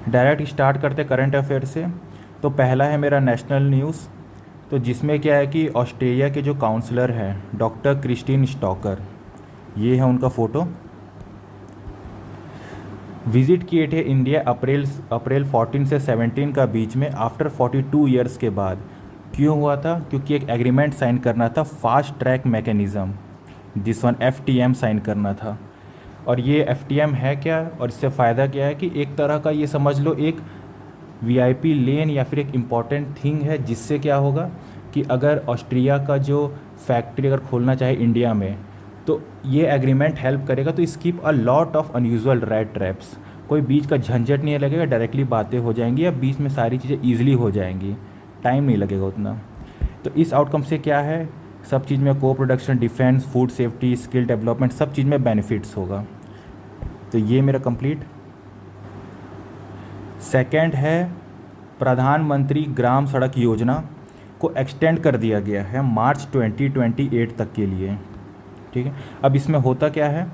Direct start करते current affair से। तो पहला है मेरा नेशनल न्यूज़, तो जिसमें क्या है कि ऑस्ट्रेलिया के जो काउंसलर हैं डॉक्टर क्रिस्टीन स्टॉकर, ये है उनका फ़ोटो, विजिट किए थे इंडिया अप्रैल अप्रैल 14 से 17 का बीच में आफ्टर 42 ईयर्स के बाद। क्यों हुआ था? क्योंकि एक एग्रीमेंट साइन करना था, fast track mechanism, this one FTM sign करना था। और ये FTM है क्या और इससे फ़ायदा क्या है कि एक तरह का ये समझ लो एक VIP लेन या फिर एक इम्पॉर्टेंट थिंग है, जिससे क्या होगा कि अगर ऑस्ट्रिया का जो फैक्ट्री अगर खोलना चाहे इंडिया में तो ये एग्रीमेंट हेल्प करेगा तो skip a lot of unusual red traps. कोई बीच का झंझट नहीं लगेगा, डायरेक्टली बातें हो जाएंगी या बीच में सारी चीज़ें ईजिली हो जाएंगी, टाइम नहीं लगेगा उतना। तो इस आउटकम से क्या है, सब चीज़ में को production, defence, food safety, skill development, सब चीज़ में बेनिफिट्स होगा। तो ये मेरा कंप्लीट। सेकंड है प्रधानमंत्री ग्राम सड़क योजना को एक्सटेंड कर दिया गया है मार्च 2028 तक के लिए। ठीक है, अब इसमें होता क्या है,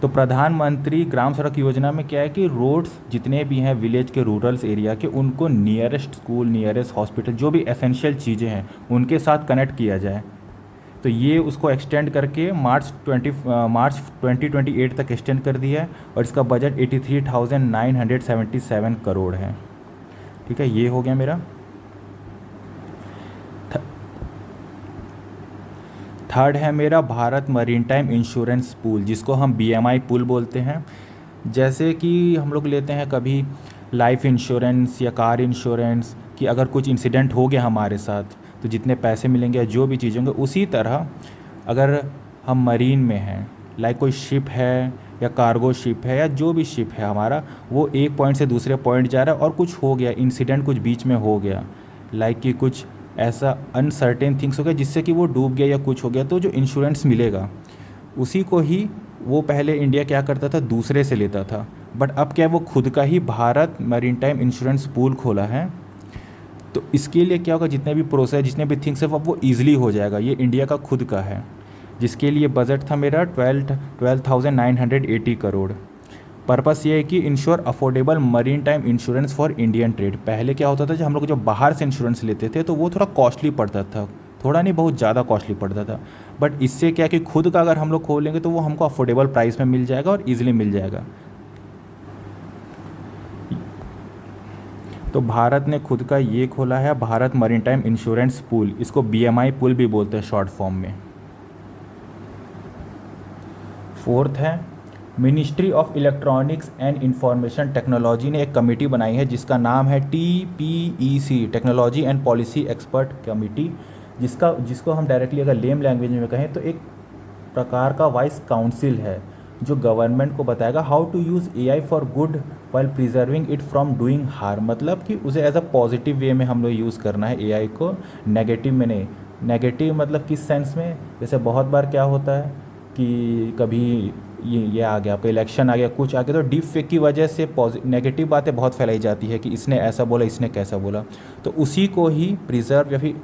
तो प्रधानमंत्री ग्राम सड़क योजना में क्या है कि रोड्स जितने भी हैं विलेज के, रूरल्स एरिया के, उनको नियरेस्ट स्कूल, नियरेस्ट हॉस्पिटल, जो भी एसेंशियल चीज़ें हैं उनके साथ कनेक्ट किया जाए। तो ये उसको एक्सटेंड करके मार्च 2028 तक एक्सटेंड कर दिया है और इसका बजट 83,977 करोड़ है। ठीक है, ये हो गया मेरा। थर्ड है मेरा भारत मरीनटाइम इंश्योरेंस पूल, जिसको हम BMI पूल बोलते हैं। जैसे कि हम लोग लेते हैं कभी लाइफ इंश्योरेंस या कार इंश्योरेंस कि अगर कुछ इंसिडेंट हो गया हमारे साथ तो जितने पैसे मिलेंगे, जो भी चीज़ होंगे, उसी तरह अगर हम मरीन में हैं, लाइक कोई शिप है या कार्गो शिप है या जो भी शिप है हमारा, वो एक पॉइंट से दूसरे पॉइंट जा रहा है और कुछ हो गया, इंसिडेंट कुछ बीच में हो गया, लाइक कि कुछ ऐसा अनसर्टेन थिंग्स हो गया जिससे कि वो डूब गया या कुछ हो गया, तो जो इंश्योरेंस मिलेगा उसी को ही वो पहले इंडिया क्या करता था, दूसरे से लेता था। बट अब क्या है, वो खुद का ही भारत मैरीटाइम इंश्योरेंस पूल खोला है। तो इसके लिए क्या होगा, जितने भी प्रोसेस, जितने भी थिंग्स है वो ईजिली हो जाएगा। ये इंडिया का खुद का है, जिसके लिए बजट था मेरा 12,980 करोड़। पर्पस ये है कि ensure affordable marine time insurance for Indian trade. पहले क्या होता था, जब हम लोग जो बाहर से इंश्योरेंस लेते थे तो वो थोड़ा कॉस्टली पड़ता था, थोड़ा नहीं बहुत ज़्यादा कॉस्टली पड़ता था। बट इससे क्या कि खुद का अगर हम लोग खोलेंगे तो वो हमको अफोर्डेबल प्राइस में मिल जाएगा और ईजिली मिल जाएगा। तो भारत ने खुद का ये खोला है भारत मरीनटाइम इंश्योरेंस पूल, इसको BMI पूल भी बोलते हैं शॉर्ट फॉर्म में। फोर्थ है ministry of electronics and information technology ने एक कमेटी बनाई है जिसका नाम है TPEC, technology and policy expert committee, जिसको हम डायरेक्टली अगर लेम लैंग्वेज में कहें तो एक प्रकार का वाइस काउंसिल है जो गवर्नमेंट को बताएगा how to use AI for good while preserving it from doing harm. मतलब कि उसे एज अ पॉजिटिव वे में हम लोग यूज़ करना है AI को, नेगेटिव में नहीं। नेगेटिव मतलब किस सेंस में, जैसे बहुत बार क्या होता है कि कभी ये आ गया, आपका इलेक्शन आ गया, कुछ आ गया, तो डीप फेक की वजह से नेगेटिव बातें बहुत फैलाई जाती है कि इसने ऐसा बोला, इसने कैसा बोला। तो उसी को ही प्रिजर्व या फिर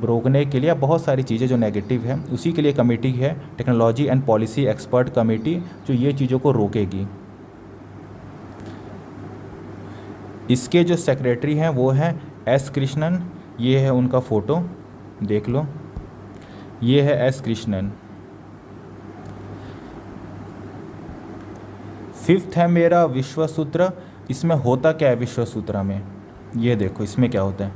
रोकने के लिए बहुत सारी चीज़ें जो नेगेटिव है, उसी के लिए कमेटी है technology and policy expert committee, जो ये चीज़ों को रोकेगी। इसके जो सेक्रेटरी हैं वो हैं S कृष्णन, ये है उनका फ़ोटो, देख लो, ये है S कृष्णन। फिफ्थ है मेरा विश्वसूत्र। इसमें होता क्या है विश्वसूत्र में, ये देखो इसमें क्या होता है।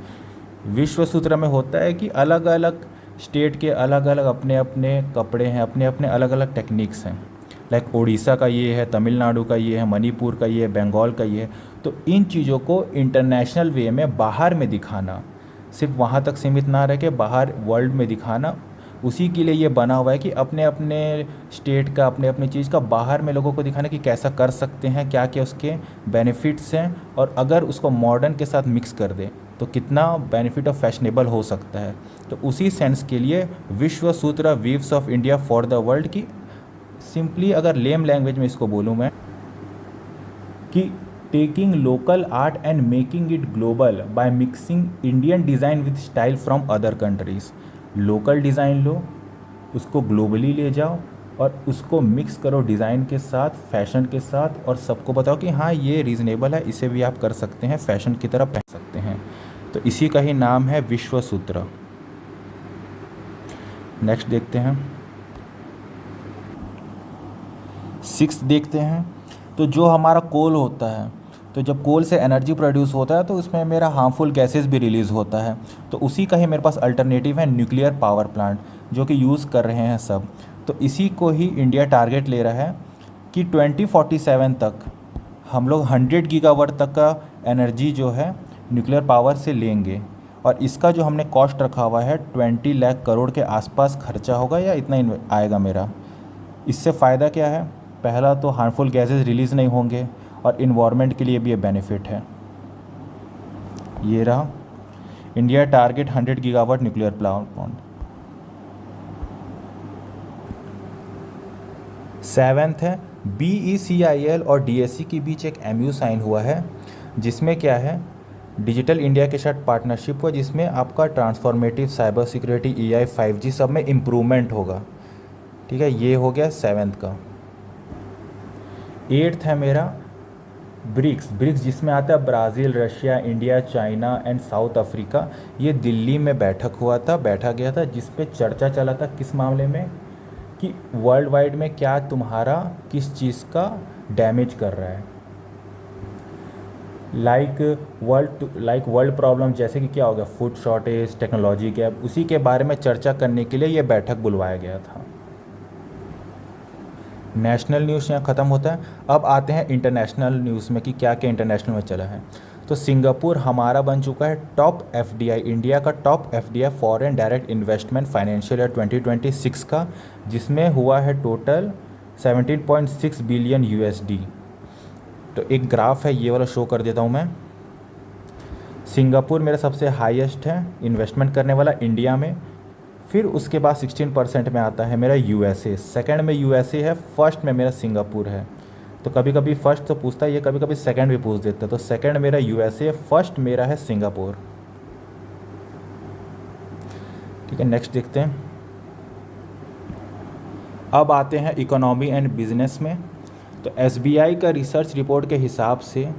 विश्वसूत्र में होता है कि अलग अलग स्टेट के अलग अलग अपने अपने कपड़े हैं, अपने अपने अलग अलग टेक्निक्स हैं। लाइक उड़ीसा का ये है, तमिलनाडु का ये है, मणिपुर का ये है, बंगाल का ये है। तो इन चीज़ों को इंटरनेशनल वे में बाहर में दिखाना, सिर्फ वहाँ तक सीमित ना रह के बाहर वर्ल्ड में दिखाना, उसी के लिए ये बना हुआ है कि अपने अपने स्टेट का, अपने अपने चीज़ का बाहर में लोगों को दिखाना कि कैसा कर सकते हैं, क्या क्या उसके बेनिफिट्स हैं, और अगर उसको मॉडर्न के साथ मिक्स कर दें तो कितना बेनिफिट और फैशनेबल हो सकता है। तो उसी सेंस के लिए Vishwasutra weaves of India for the world की, सिंपली अगर लेम लैंग्वेज में इसको बोलूँ मैं, कि taking local art and making it global by mixing Indian design with style from other countries. Local design लो, उसको ग्लोबली ले जाओ, और उसको मिक्स करो डिज़ाइन के साथ, फैशन के साथ, और सबको बताओ कि हाँ ये रीज़नेबल है, इसे भी आप कर सकते हैं, फैशन की तरह पहन सकते हैं। तो इसी का ही नाम है विश्वसूत्र। नेक्स्ट देखते हैं, 6 देखते हैं। तो जो हमारा कोल होता है, तो जब कोल से एनर्जी प्रोड्यूस होता है तो उसमें मेरा हार्मफुल गैसेस भी रिलीज़ होता है। तो उसी का ही मेरे पास अल्टरनेटिव है न्यूक्लियर पावर प्लांट, जो कि यूज़ कर रहे हैं सब। तो इसी को ही इंडिया टारगेट ले रहा है कि 2047 तक हम लोग 100 गीगावाट तक का एनर्जी जो है न्यूक्लियर पावर से लेंगे। और इसका जो हमने कॉस्ट रखा हुआ है 20 लाख करोड़ के आसपास खर्चा होगा, या इतना ही आएगा मेरा। इससे फ़ायदा क्या है? पहला तो हार्मफुल गैसेस रिलीज़ नहीं होंगे, और इन्वायरमेंट के लिए भी ये बेनिफिट है। ये रहा India target 100 gigawatt nuclear plant. 7th है, BECIL और DSC के बीच एक MOU साइन हुआ है, जिसमें क्या है, डिजिटल इंडिया के साथ पार्टनरशिप हुआ, जिसमें आपका transformative cyber security, AI, 5G सब में इम्प्रूवमेंट होगा। ठीक है, ये हो गया 7th का। 8th है मेरा ब्रिक्स जिसमें आता है Brazil, Russia, India, China and south Africa. ये दिल्ली में बैठा गया था, जिस पे चर्चा चला था किस मामले में, कि वर्ल्ड वाइड में क्या तुम्हारा किस चीज़ का डैमेज कर रहा है, लाइक वर्ल्ड प्रॉब्लम, जैसे कि क्या हो गया, फूड शॉर्टेज, टेक्नोलॉजी गैप, उसी के बारे में चर्चा करने के लिए ये बैठक बुलवाया गया था। नेशनल न्यूज़ यहाँ ख़त्म होता है। अब आते हैं इंटरनेशनल न्यूज़ में कि क्या क्या इंटरनेशनल में चला है। तो सिंगापुर हमारा बन चुका है टॉप FDI, इंडिया का top FDI foreign direct investment financial year 2026 का, जिसमें हुआ है टोटल 17.6 बिलियन USD। तो एक ग्राफ है, ये वाला शो कर देता हूँ मैं। सिंगापुर मेरा सबसे हाईएस्ट है इन्वेस्टमेंट करने वाला इंडिया में, फिर उसके बाद 16% में आता है मेरा USA, सेकंड में USA है, फर्स्ट में मेरा सिंगापुर है। तो कभी कभी फर्स्ट तो पूछता है ये, कभी कभी सेकंड भी पूछ देता है। तो सेकंड मेरा USA, फर्स्ट मेरा है सिंगापुर। ठीक है, नेक्स्ट देखते हैं। अब आते हैं इकोनॉमी एंड बिजनेस में। तो SBI का रिसर्च रिपोर्ट के हिसाब से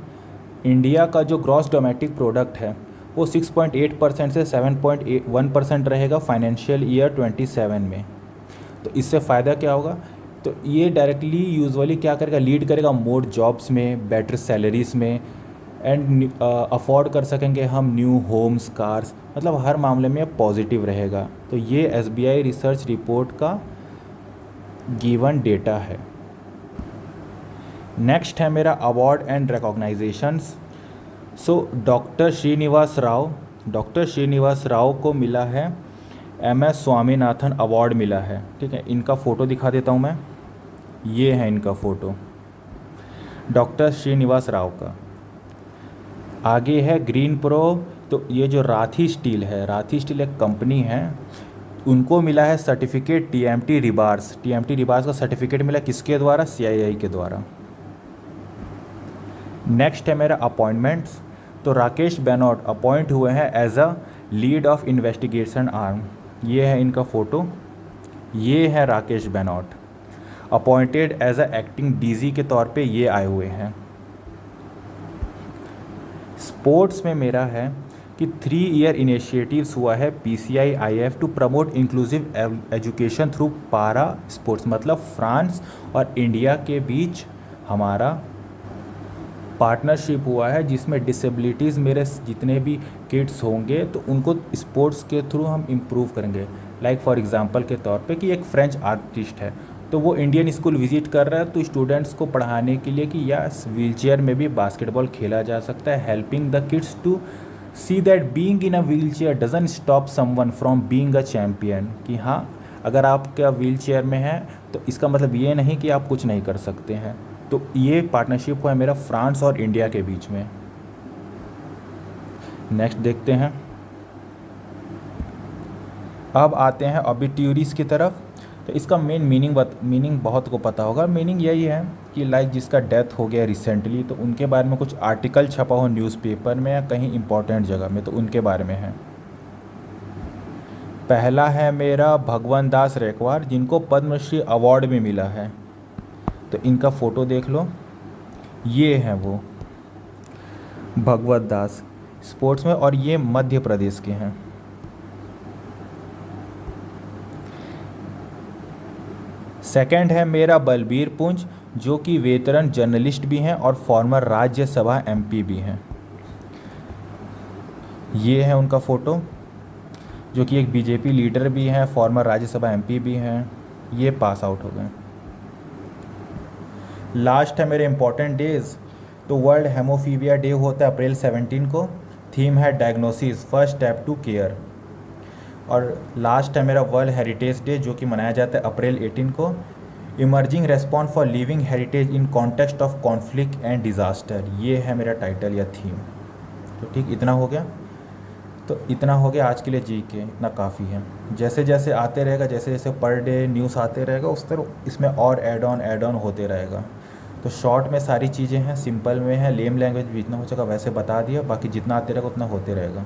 इंडिया का जो ग्रॉस डोमेस्टिक प्रोडक्ट है वो 6.8% से 7.1% रहेगा फाइनेंशियल ईयर 27 में। तो इससे फ़ायदा क्या होगा? तो ये डायरेक्टली यूजुअली क्या करेगा, लीड करेगा मोर जॉब्स में, बेटर सैलरीज़ में, एंड अफोर्ड कर सकेंगे हम न्यू होम्स, कार्स, मतलब हर मामले में पॉजिटिव रहेगा। तो ये SBI रिसर्च रिपोर्ट का गिवन डेटा है। नेक्स्ट है मेरा award and recognitions. So doctor Srinivas Rao को मिला है MS स्वामीनाथन अवार्ड मिला है। ठीक है, इनका फ़ोटो दिखा देता हूँ मैं, ये है इनका फ़ोटो डॉक्टर श्रीनिवास राव का। आगे है ग्रीन प्रो, तो ये जो राथी स्टील है, राथी स्टील एक कंपनी है, उनको मिला है सर्टिफिकेट TMT रिबार्स का सर्टिफिकेट मिला किसके द्वारा? CII के द्वारा। नेक्स्ट है मेरा अपॉइंटमेंट्स। तो राकेश बेनॉट अपॉइंट हुए हैं as a lead of investigation arm. ये है इनका फ़ोटो, ये है राकेश बेनॉट appointed as a acting DG के तौर पे ये आए हुए हैं। स्पोर्ट्स में मेरा है कि 3 ईयर इनिशिएटिव्स हुआ है PCI IF to promote inclusive education through para sports, मतलब फ्रांस और इंडिया के बीच हमारा पार्टनरशिप हुआ है, जिसमें डिसेबिलिटीज़ मेरे जितने भी किड्स होंगे तो उनको स्पोर्ट्स के थ्रू हम इम्प्रूव करेंगे। लाइक फॉर एग्जांपल के तौर पे कि एक फ्रेंच आर्टिस्ट है, तो वो इंडियन स्कूल विजिट कर रहा है, तो स्टूडेंट्स को पढ़ाने के लिए कि यस व्हीलचेयर में भी बास्केटबॉल खेला जा सकता है, helping the kids to see that being in a wheelchair doesn't stop someone from being a champion. कि हाँ, अगर आपका व्हीलचेयर में है तो इसका मतलब ये नहीं कि आप कुछ नहीं कर सकते हैं। तो ये पार्टनरशिप हुआ है मेरा फ्रांस और इंडिया के बीच में। नेक्स्ट देखते हैं। अब आते हैं ऑबिट्यूरीज की तरफ। तो इसका मेन मीनिंग बहुत को पता होगा। मीनिंग यही है कि लाइक जिसका डेथ हो गया रिसेंटली, तो उनके बारे में कुछ आर्टिकल छपा हो न्यूज़पेपर में या कहीं इंपॉर्टेंट जगह में, तो उनके बारे में है। पहला है मेरा भगवान दास रेकवार, जिनको पद्मश्री अवार्ड भी मिला है। तो इनका फ़ोटो देख लो, ये हैं वो भगवत दास, स्पोर्ट्स में, और ये मध्य प्रदेश के हैं। सेकंड है मेरा बलबीर पुंज, जो कि वेतरन जर्नलिस्ट भी हैं और फॉर्मर राज्यसभा एमपी भी हैं। ये है उनका फ़ोटो, जो कि एक बीजेपी लीडर भी हैं, फॉर्मर राज्यसभा एमपी भी हैं। ये पास आउट हो गए। लास्ट है मेरे इंपॉर्टेंट डेज। तो वर्ल्ड हेमोफीलिया डे होता है अप्रैल 17 को। थीम है diagnosis, first step to care. और लास्ट है मेरा वर्ल्ड हेरिटेज डे, जो कि मनाया जाता है अप्रैल 18 को। Emerging response for living heritage in context of conflict and disaster, ये है मेरा टाइटल या थीम। तो ठीक, इतना हो गया। तो इतना हो गया आज के लिए, जी के इतना काफ़ी है। जैसे जैसे आते रहेगा, जैसे जैसे पर डे न्यूज़ आते रहेगा, उस तरह इसमें और ऐड ऑन होते रहेगा। तो शॉर्ट में सारी चीज़ें हैं, सिंपल में है, लेम लैंग्वेज भी जितना हो सका वैसे बता दिया, बाकी जितना आते रहेगा उतना होते रहेगा।